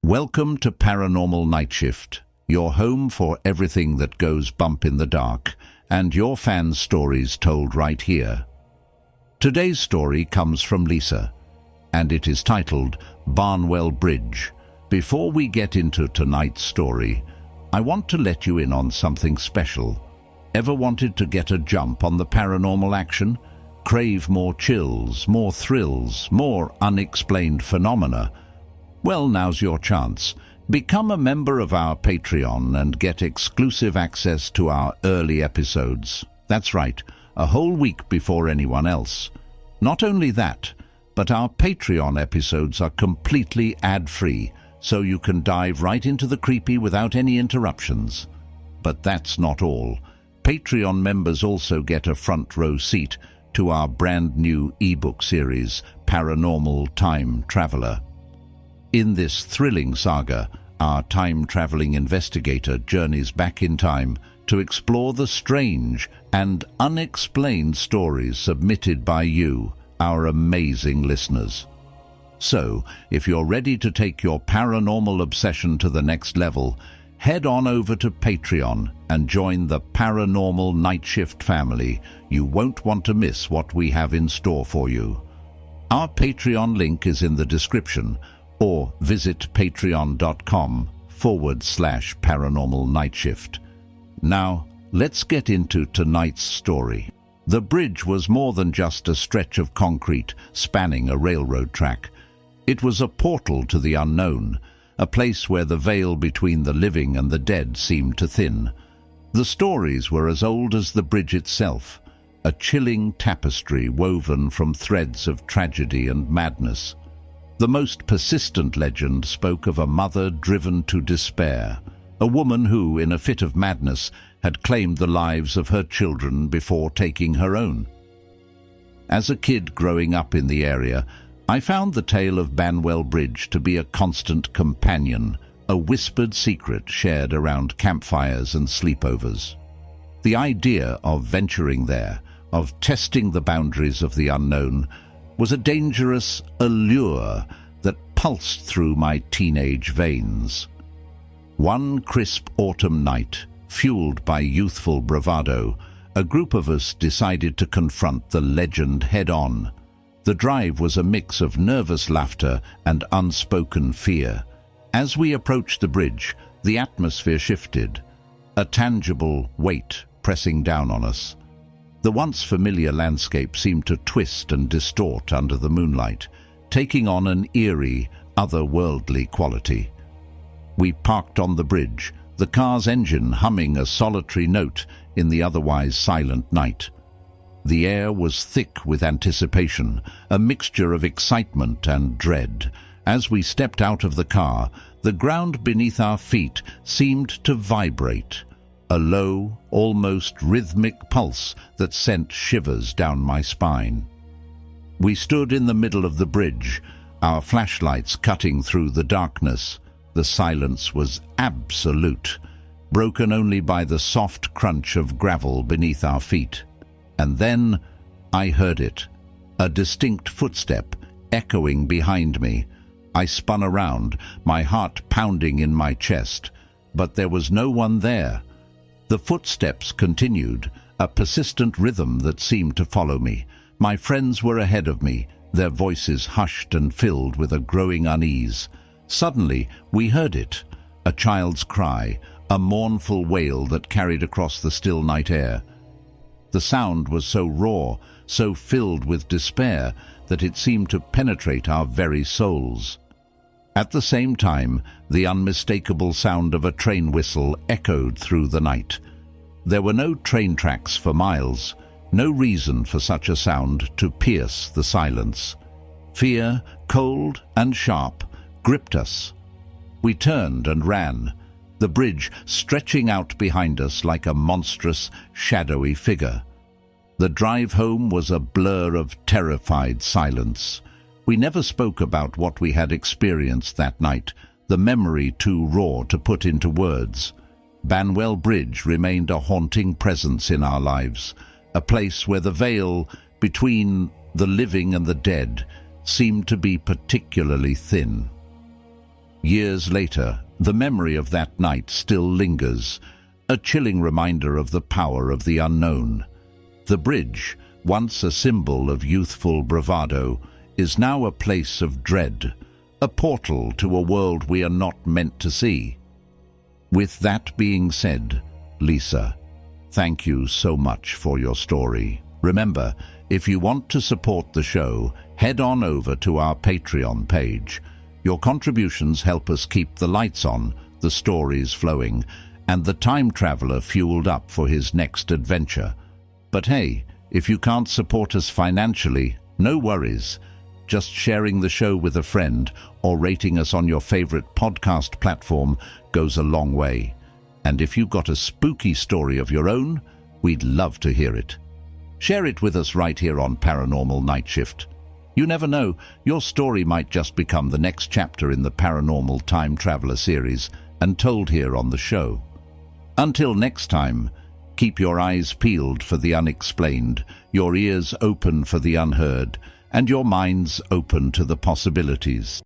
Welcome to Paranormal Nightshift, your home for everything that goes bump in the dark, and your fans' stories told right here. Today's story comes from Lisa, and it is titled Barnwell Bridge. Before we get into tonight's story, I want to let you in on something special. Ever wanted to get a jump on the paranormal action? Crave more chills, more thrills, more unexplained phenomena? Well, now's your chance. Become a member of our Patreon and get exclusive access to our early episodes. That's right, a whole week before anyone else. Not only that, but our Patreon episodes are completely ad-free, so you can dive right into the creepy without any interruptions. But that's not all. Patreon members also get a front row seat to our brand new ebook series, Paranormal Time Traveler. In this thrilling saga, our time-traveling investigator journeys back in time to explore the strange and unexplained stories submitted by you, our amazing listeners. So, if you're ready to take your paranormal obsession to the next level, head on over to Patreon and join the Paranormal Nightshift family. You won't want to miss what we have in store for you. Our Patreon link is in the description, or visit patreon.com/Paranormal Nightshift. Now, let's get into tonight's story. The bridge was more than just a stretch of concrete spanning a railroad track. It was a portal to the unknown, a place where the veil between the living and the dead seemed to thin. The stories were as old as the bridge itself, a chilling tapestry woven from threads of tragedy and madness. The most persistent legend spoke of a mother driven to despair, a woman who, in a fit of madness, had claimed the lives of her children before taking her own. As a kid growing up in the area, I found the tale of Barnwell Bridge to be a constant companion, a whispered secret shared around campfires and sleepovers. The idea of venturing there, of testing the boundaries of the unknown, was a dangerous allure that pulsed through my teenage veins. One crisp autumn night, fueled by youthful bravado, a group of us decided to confront the legend head-on. The drive was a mix of nervous laughter and unspoken fear. As we approached the bridge, the atmosphere shifted, a tangible weight pressing down on us. The once familiar landscape seemed to twist and distort under the moonlight, taking on an eerie, otherworldly quality. We parked on the bridge, the car's engine humming a solitary note in the otherwise silent night. The air was thick with anticipation, a mixture of excitement and dread. As we stepped out of the car, the ground beneath our feet seemed to vibrate, a low, almost rhythmic pulse that sent shivers down my spine. We stood in the middle of the bridge, our flashlights cutting through the darkness. The silence was absolute, broken only by the soft crunch of gravel beneath our feet. And then I heard it, a distinct footstep echoing behind me. I spun around, my heart pounding in my chest, but there was no one there. The footsteps continued, a persistent rhythm that seemed to follow me. My friends were ahead of me, their voices hushed and filled with a growing unease. Suddenly, we heard it, a child's cry, a mournful wail that carried across the still night air. The sound was so raw, so filled with despair, that it seemed to penetrate our very souls. At the same time, the unmistakable sound of a train whistle echoed through the night. There were no train tracks for miles, no reason for such a sound to pierce the silence. Fear, cold and sharp, gripped us. We turned and ran, the bridge stretching out behind us like a monstrous, shadowy figure. The drive home was a blur of terrified silence. We never spoke about what we had experienced that night, the memory too raw to put into words. Barnwell Bridge remained a haunting presence in our lives, a place where the veil between the living and the dead seemed to be particularly thin. Years later, the memory of that night still lingers, a chilling reminder of the power of the unknown. The bridge, once a symbol of youthful bravado, is now a place of dread, a portal to a world we are not meant to see. With that being said, Lisa, thank you so much for your story. Remember, if you want to support the show, head on over to our Patreon page. Your contributions help us keep the lights on, the stories flowing, and the time traveler fueled up for his next adventure. But hey, if you can't support us financially, no worries. Just sharing the show with a friend or rating us on your favorite podcast platform goes a long way. And if you've got a spooky story of your own, we'd love to hear it. Share it with us right here on Paranormal Nightshift. You never know, your story might just become the next chapter in the Paranormal Time Traveler series and told here on the show. Until next time, keep your eyes peeled for the unexplained, your ears open for the unheard, and your minds open to the possibilities.